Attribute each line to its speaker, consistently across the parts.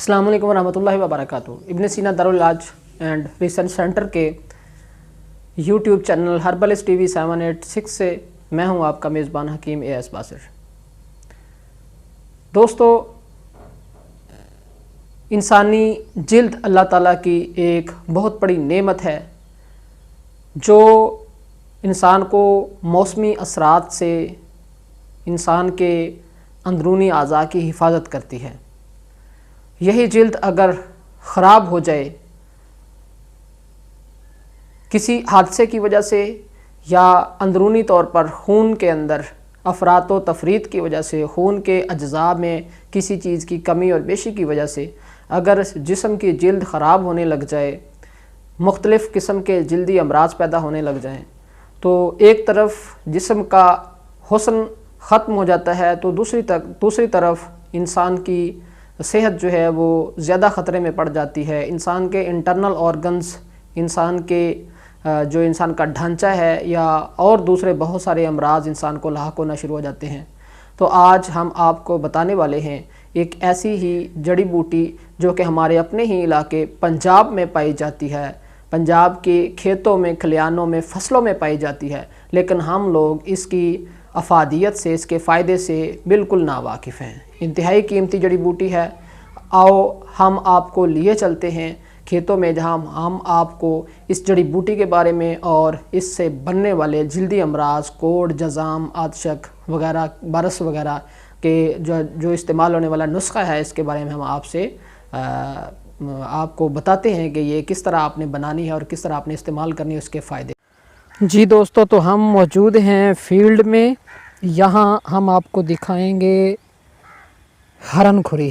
Speaker 1: السلام علیکم ورحمۃ اللہ وبرکاتہ۔ ابن سینا دارالعلاج اینڈ ریسرچ سینٹر کے یوٹیوب چینل ہربلسٹ ٹی وی 786 سے میں ہوں آپ کا میزبان حکیم اے ایس باسر۔ دوستو، انسانی جلد اللہ تعالیٰ کی ایک بہت بڑی نعمت ہے جو انسان کو موسمی اثرات سے انسان کے اندرونی اعضاء کی حفاظت کرتی ہے۔ یہی جلد اگر خراب ہو جائے کسی حادثے کی وجہ سے یا اندرونی طور پر خون کے اندر افراط و تفریط کی وجہ سے، خون کے اجزاء میں کسی چیز کی کمی اور بیشی کی وجہ سے اگر جسم کی جلد خراب ہونے لگ جائے، مختلف قسم کے جلدی امراض پیدا ہونے لگ جائیں، تو ایک طرف جسم کا حسن ختم ہو جاتا ہے تو دوسری طرف انسان کی صحت جو ہے وہ زیادہ خطرے میں پڑ جاتی ہے۔ انسان کے انٹرنل آرگنز، انسان کا ڈھانچہ ہے یا اور دوسرے بہت سارے امراض انسان کو لاحق ہونا شروع ہو جاتے ہیں۔ تو آج ہم آپ کو بتانے والے ہیں ایک ایسی ہی جڑی بوٹی جو کہ ہمارے اپنے ہی علاقے پنجاب میں پائی جاتی ہے، پنجاب کے کھیتوں میں، کھلیانوں میں، فصلوں میں پائی جاتی ہے، لیکن ہم لوگ اس کی افادیت سے، اس کے فائدے سے بالکل ناواقف ہیں۔ انتہائی قیمتی جڑی بوٹی ہے۔ آؤ ہم آپ کو لیے چلتے ہیں کھیتوں میں، جہاں ہم آپ کو اس جڑی بوٹی کے بارے میں اور اس سے بننے والے جلدی امراض، کوڑ، جزام، آتشک وغیرہ، برس وغیرہ کے جو استعمال ہونے والا نسخہ ہے، اس کے بارے میں ہم آپ کو بتاتے ہیں کہ یہ کس طرح آپ نے بنانی ہے اور کس طرح آپ نے استعمال کرنی ہے، اس کے فائدے۔ جی دوستو، تو ہم موجود ہیں فیلڈ میں۔ یہاں ہم آپ کو دکھائیں گے ہرن کھری۔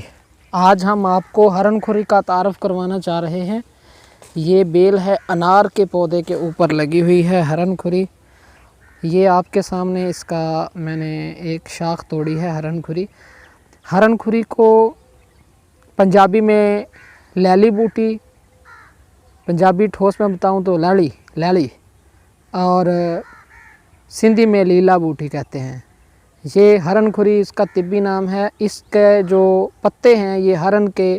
Speaker 1: آج ہم آپ کو ہرن کھری کا تعارف کروانا چاہ رہے ہیں۔ یہ بیل ہے، انار کے پودے کے اوپر لگی ہوئی ہے ہرن کھری۔ یہ آپ کے سامنے اس کا میں نے ایک شاخ توڑی ہے ہرن کھری۔ ہرن کھری کو پنجابی میں لیلی بوٹی، پنجابی ٹھوس میں بتاؤں تو لیلی، اور سندھی میں لیلا بوٹی کہتے ہیں۔ یہ ہرن کھری اس کا طبی نام ہے۔ اس کے جو پتے ہیں یہ ہرن کے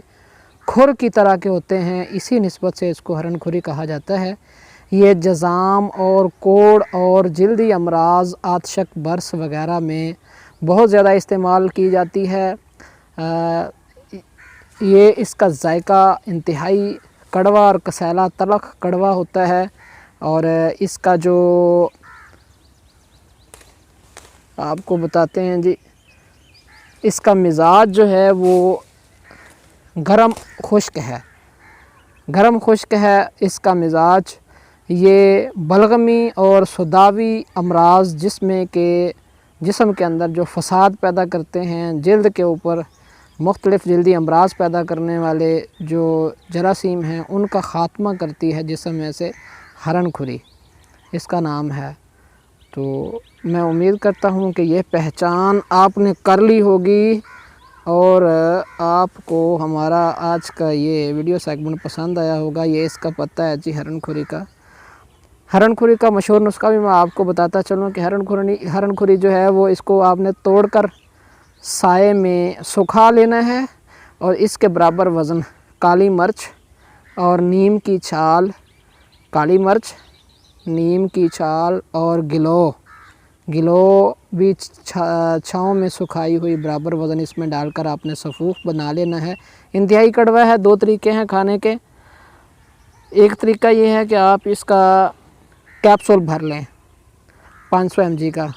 Speaker 1: کھر کی طرح کے ہوتے ہیں، اسی نسبت سے اس کو ہرن کھری کہا جاتا ہے۔ یہ جزام اور کوڑ اور جلدی امراض، آتشک، برس وغیرہ میں بہت زیادہ استعمال کی جاتی ہے۔ یہ اس کا ذائقہ انتہائی کڑوا اور کسیلا تلخ کڑوا ہوتا ہے، اور اس کا جو آپ کو بتاتے ہیں جی، اس کا مزاج جو ہے وہ گرم خشک ہے، گرم خشک ہے اس کا مزاج۔ یہ بلغمی اور صداوی امراض جسم کے اندر جو فساد پیدا کرتے ہیں، جلد کے اوپر مختلف جلدی امراض پیدا کرنے والے جو جراثیم ہیں، ان کا خاتمہ کرتی ہے جسم میں سے ہرن کھری اس کا نام ہے۔ تو میں امید کرتا ہوں کہ یہ پہچان آپ نے کر لی ہوگی اور آپ کو ہمارا آج کا یہ ویڈیو سیگمنٹ پسند آیا ہوگا۔ یہ اس کا پتہ ہے جی ہرن کھری کا۔ ہرن کھری کا مشہور نسخہ بھی میں آپ کو بتاتا چلوں کہ ہرن کھری جو ہے وہ اس کو آپ نے توڑ کر سائے میں سکھا لینا ہے، اور اس کے برابر وزن کالی مرچ اور نیم کی چھال، کالی مرچ، نیم کی چھال اور گلو بھی چھاؤں میں سکھائی ہوئی برابر وزن اس میں ڈال کر آپ نے سفوف بنا لینا ہے۔ انتہائی کڑوا ہے۔ دو طریقے ہیں کھانے کے۔ ایک طریقہ یہ ہے کہ آپ اس کا کیپسول بھر لیں 500 mg کا،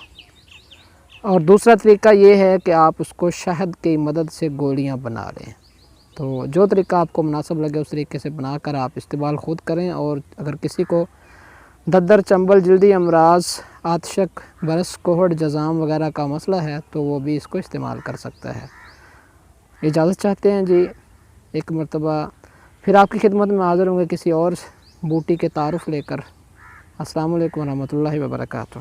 Speaker 1: اور دوسرا طریقہ یہ ہے کہ آپ اس کو شہد کی مدد سے گولیاں بنا لیں۔ تو جو طریقہ آپ کو مناسب لگے اس طریقے سے بنا کر آپ استعمال خود کریں، اور اگر کسی کو ددر، چنبل، جلدی امراض، آتشک، برس، کوہڑ، جزام وغیرہ کا مسئلہ ہے تو وہ بھی اس کو استعمال کر سکتا ہے۔ اجازت چاہتے ہیں جی ایک مرتبہ پھر آپ کی خدمت میں حاضر ہوں گے کسی اور بوٹی کے تعارف لے کر۔ السلام علیکم ورحمۃ اللہ وبرکاتہ۔